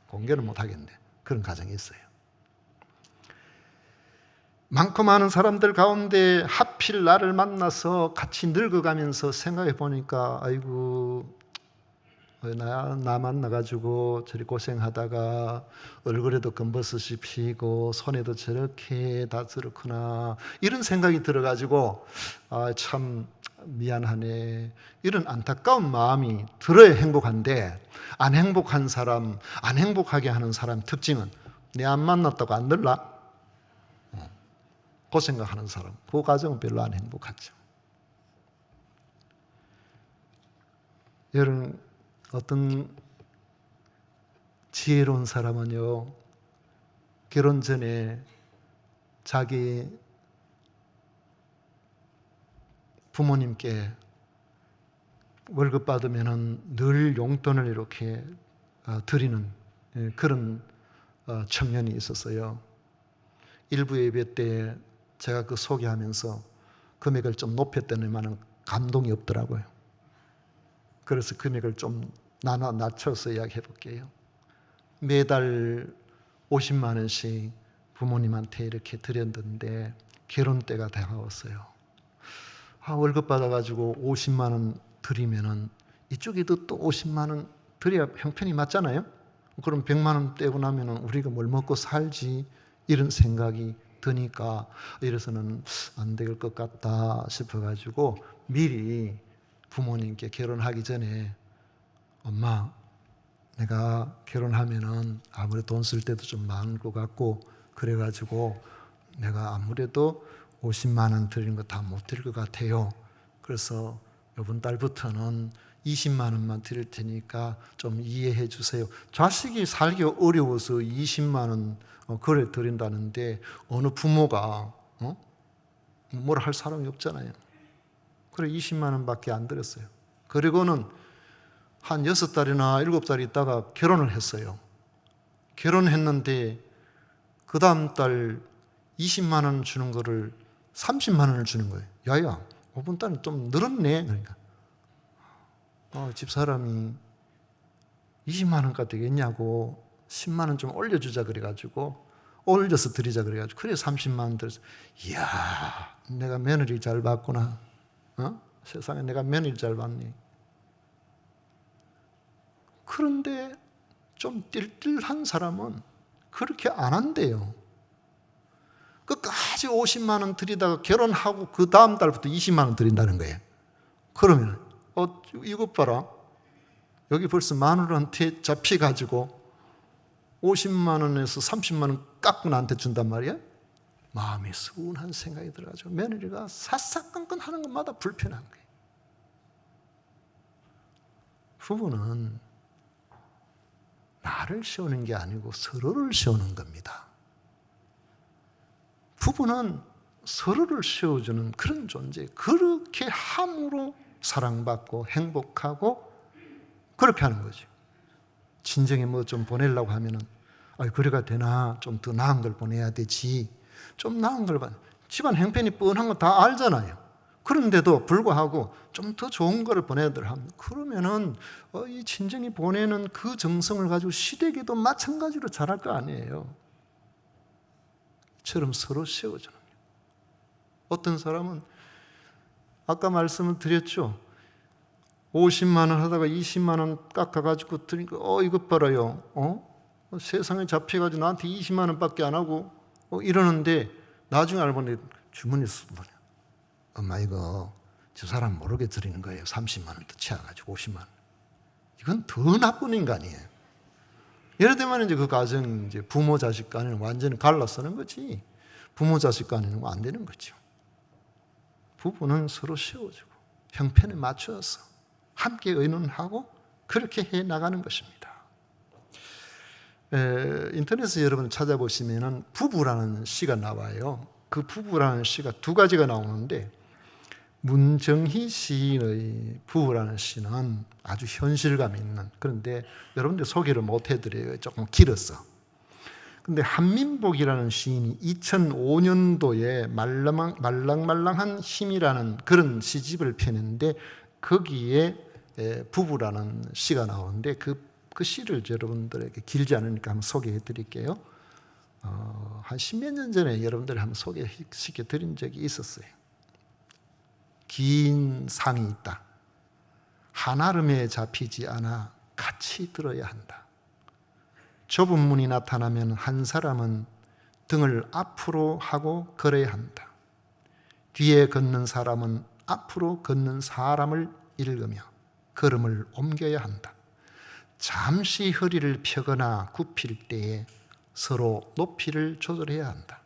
공개를 못 하겠는데 그런 가정이 있어요. 많고 많은 사람들 가운데 하필 나를 만나서 같이 늙어가면서 생각해 보니까 아이고 나 만나가지고 저리 고생하다가 얼굴에도 검버섯이 피고 손에도 저렇게 다 저렇구나 이런 생각이 들어가지고 참 미안하네 이런 안타까운 마음이 들어야 행복한데 안 행복한 사람, 안 행복하게 하는 사람 특징은 내 안 만났다고 안 늘라? 그 생각하는 사람, 그 가정은 별로 안 행복하죠. 여러분 어떤 지혜로운 사람은요, 결혼 전에 자기 부모님께 월급 받으면 늘 용돈을 이렇게 드리는 그런 청년이 있었어요. 일부 예배 때 제가 그 소개하면서 금액을 좀 높였더니만은 감동이 없더라고요. 그래서 금액을 좀 낮춰서 이야기해 볼게요. 매달 50만 원씩 부모님한테 이렇게 드렸는데 결혼 때가 다가왔어요. 월급 받아가지고 50만 원 드리면은 이쪽에도 또 50만 원 드려야 형편이 맞잖아요. 그럼 100만 원 떼고 나면은 우리가 뭘 먹고 살지 이런 생각이 드니까 이래서는 안 될 것 같다 싶어가지고 미리 부모님께 결혼하기 전에 엄마 내가 결혼하면은 아무래도 돈 쓸 때도 좀 많을 것 같고 그래가지고 내가 아무래도 50만 원 드리는 거 다 못 드릴 것 같아요. 그래서 이번 달부터는 20만 원만 드릴 테니까 좀 이해해 주세요. 자식이 살기 어려워서 20만 원 그래 드린다는데 어느 부모가 뭐라 할 사람이 없잖아요. 그래 20만 원밖에 안 드렸어요. 그리고는 한 6달이나 7달 있다가 결혼을 했어요. 결혼했는데 그 다음 달 20만 원 주는 거를 30만 원을 주는 거예요. 야야, 5분 단위 좀 늘었네. 그러니까 집사람이 20만 원까지 되겠냐고 10만 원 좀 올려주자 그래가지고 올려서 드리자 그래가지고 그래 30만 원 들어서 이야, 내가 며느리 잘 봤구나. 세상에 내가 며느리 잘 봤니. 그런데 좀 띨띨한 사람은 그렇게 안 한대요. 끝까지 50만 원 드리다가 결혼하고 그 다음 달부터 20만 원 드린다는 거예요. 그러면 이것 봐라. 여기 벌써 마누라한테 잡혀가지고 50만 원에서 30만 원 깎고 나한테 준단 말이야. 마음이 서운한 생각이 들어가지고 며느리가 사사건건 하는 것마다 불편한 거예요. 부부는 나를 세우는 게 아니고 서로를 세우는 겁니다. 부부는 서로를 세워주는 그런 존재, 그렇게 함으로 사랑받고 행복하고 그렇게 하는 거죠. 친정에 뭐 좀 보내려고 하면은 그래가 되나, 좀 더 나은 걸 보내야 되지. 좀 나은 걸 집안 형편이 뻔한 거 다 알잖아요. 그런데도 불구하고 좀 더 좋은 거를 보내야 합니다. 그러면은 이 친정이 보내는 그 정성을 가지고 시댁에도 마찬가지로 잘할 거 아니에요. 처럼 서로 세워주는 거예요. 어떤 사람은 아까 말씀을 드렸죠. 50만 원 하다가 20만 원 깎아가지고 드니까 이것 봐라요. 세상에 잡혀가지고 나한테 20만 원밖에 안 하고 이러는데 나중에 알고 보니 주머니에서 뭐냐. 엄마 이거 저 사람 모르게 드리는 거예요. 30만 원 더 채워가지고 50만 원. 이건 더 나쁜 인간이에요. 예를 들면 이제 그 가정 이제 부모 자식 간에는 완전히 갈라서는 거지. 부모 자식 간에는 안 되는 거죠. 부부는 서로 세워주고 형편에 맞춰서 함께 의논하고 그렇게 해 나가는 것입니다. 인터넷에 여러분 찾아보시면은 부부라는 시가 나와요. 그 부부라는 시가 두 가지가 나오는데 문정희 시인의 부부라는 시는 아주 현실감 있는, 그런데 여러분들 소개를 못 해드려요. 조금 길어서. 근데 한민복이라는 시인이 2005년도에 말랑말랑한 힘이라는 그런 시집을 펴냈는데 거기에 부부라는 시가 나오는데 그 시를 여러분들에게 길지 않으니까 한번 소개해 드릴게요. 한 10몇 년 전에 여러분들 한번 소개시켜 드린 적이 있었어요. 긴 상이 있다. 한아름에 잡히지 않아 같이 들어야 한다. 좁은 문이 나타나면 한 사람은 등을 앞으로 하고 걸어야 한다. 뒤에 걷는 사람은 앞으로 걷는 사람을 읽으며 걸음을 옮겨야 한다. 잠시 허리를 펴거나 굽힐 때에 서로 높이를 조절해야 한다.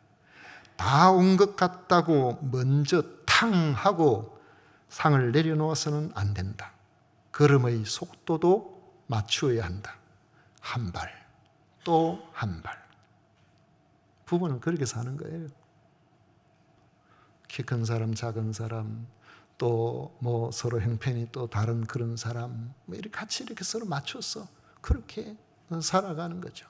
다 온 것 같다고 먼저 탕 하고 상을 내려놓아서는 안 된다. 걸음의 속도도 맞추어야 한다. 한 발, 또 한 발. 부부는 그렇게 사는 거예요. 키 큰 사람, 작은 사람, 또 뭐 서로 형편이 또 다른 그런 사람, 뭐 이렇게 같이 이렇게 서로 맞춰서 그렇게 살아가는 거죠.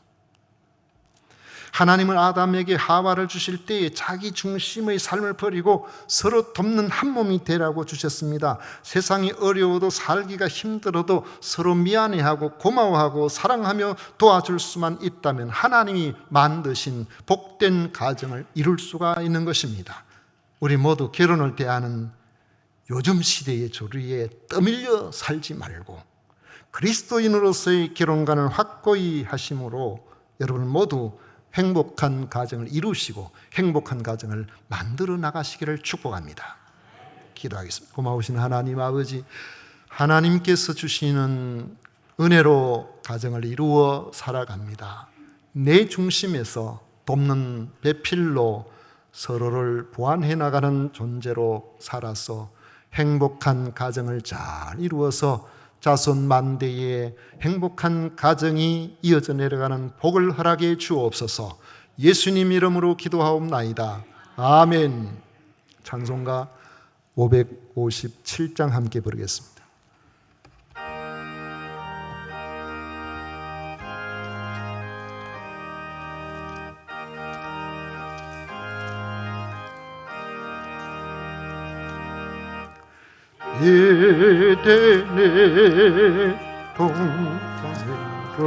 하나님은 아담에게 하와를 주실 때에 자기 중심의 삶을 버리고 서로 돕는 한 몸이 되라고 주셨습니다. 세상이 어려워도 살기가 힘들어도 서로 미안해하고 고마워하고 사랑하며 도와줄 수만 있다면 하나님이 만드신 복된 가정을 이룰 수가 있는 것입니다. 우리 모두 결혼을 대하는 요즘 시대의 조류에 떠밀려 살지 말고 그리스도인으로서의 결혼관을 확고히 하심으로 여러분 모두 행복한 가정을 이루시고 행복한 가정을 만들어 나가시기를 축복합니다. 기도하겠습니다. 고마우신 하나님 아버지, 하나님께서 주시는 은혜로 가정을 이루어 살아갑니다. 내 중심에서 돕는 배필로 서로를 보완해 나가는 존재로 살아서 행복한 가정을 잘 이루어서 자손 만대에 행복한 가정이 이어져 내려가는 복을 허락해 주옵소서. 예수님 이름으로 기도하옵나이다. 아멘. 찬송가 557장 함께 부르겠습니다. 이대네 동산으로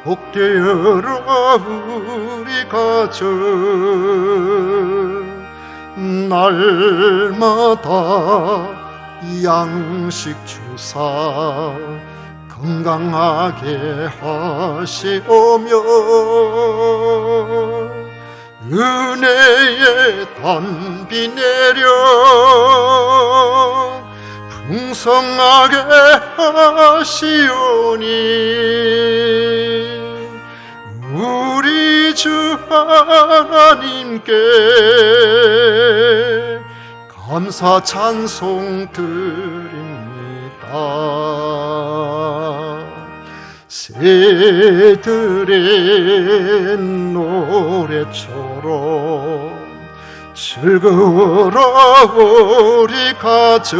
복되어라 우리 가정 날마다 양식 주사 건강하게 하시오며 은혜의 단비 내려 풍성하게 하시오니 우리 주 하나님께 감사 찬송 드립니다. 새들의 노래처럼 즐거워라 우리 가정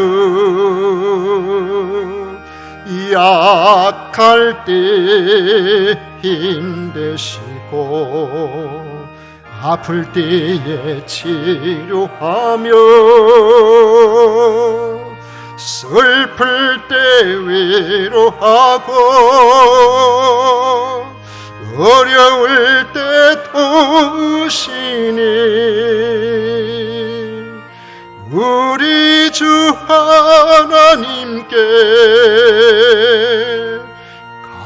약할 때 힘내시고 아플 때에 치료하며 슬플 때 위로하고 어려울 때 도우시니 우리 주 하나님께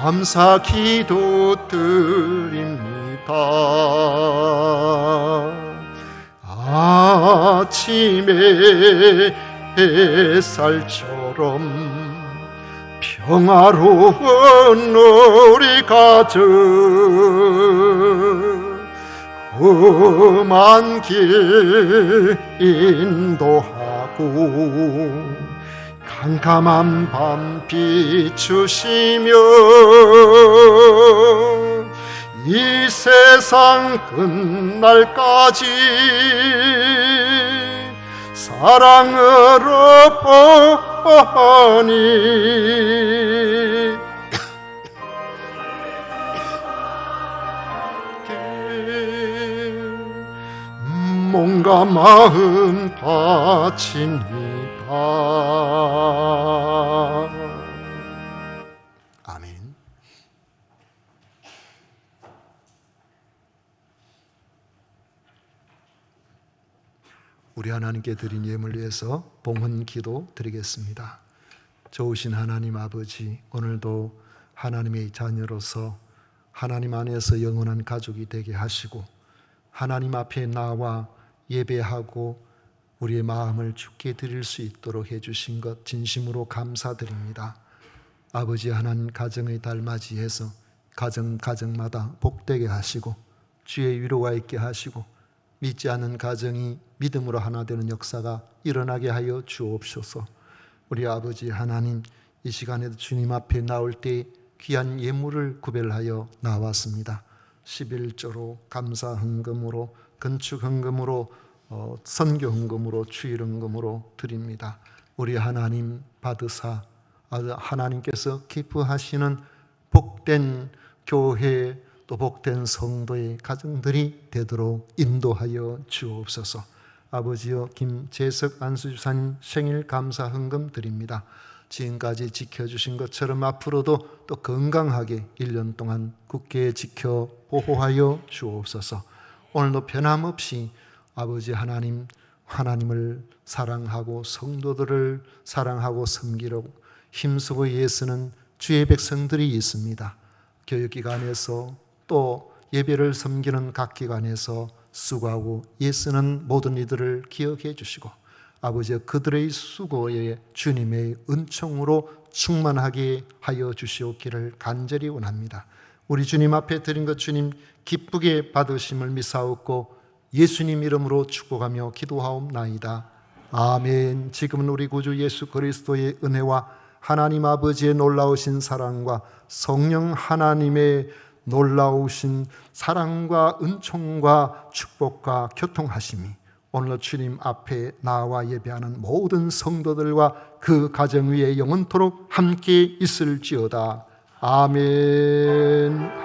감사 기도 드립니다. 아침에 햇살처럼 평화로운 우리 가정 험한 길 인도하고 캄캄한 밤 비추시며 이 세상 끝날까지 사랑으로 보니 몸과 마음 바칩니다. 아멘. 우리 하나님께 드린 예물 위해서 봉헌 기도 드리겠습니다. 좋으신 하나님 아버지, 오늘도 하나님의 자녀로서 하나님 안에서 영원한 가족이 되게 하시고 하나님 앞에 나와 예배하고 우리의 마음을 주께 드릴 수 있도록 해주신 것 진심으로 감사드립니다. 아버지 하나님, 가정의 달 맞이해서 가정마다 복되게 하시고 주의 위로가 있게 하시고 믿지 않는 가정이 믿음으로 하나 되는 역사가 일어나게 하여 주옵소서. 우리 아버지 하나님, 이 시간에도 주님 앞에 나올 때 귀한 예물을 구별하여 나왔습니다. 11조로 감사 헌금으로, 건축 헌금으로, 선교 헌금으로, 주일 헌금으로 드립니다. 우리 하나님 받으사 하나님께서 기뻐하시는 복된 교회 또 복된 성도의 가정들이 되도록 인도하여 주옵소서. 아버지여, 김재석 안수집사님 생일 감사 헌금 드립니다. 지금까지 지켜주신 것처럼 앞으로도 또 건강하게 1년 동안 굳게 지켜 보호하여 주옵소서. 오늘도 변함없이 아버지 하나님을 사랑하고 성도들을 사랑하고 섬기려 힘쓰고 애쓰는 주의 백성들이 있습니다. 교육기관에서 또 예배를 섬기는 각 기관에서 수고하고 애쓰는 모든 이들을 기억해 주시고 아버지, 그들의 수고에 주님의 은총으로 충만하게 하여 주시옵기를 간절히 원합니다. 우리 주님 앞에 드린 것 주님 기쁘게 받으심을 믿사옵고 예수님 이름으로 축복하며 기도하옵나이다. 아멘. 지금은 우리 구주 예수 그리스도의 은혜와 하나님 아버지의 놀라우신 사랑과 성령 하나님의 놀라우신 사랑과 은총과 축복과 교통하심이 오늘 주님 앞에 나와 예배하는 모든 성도들과 그 가정 위에 영원토록 함께 있을지어다. 아멘.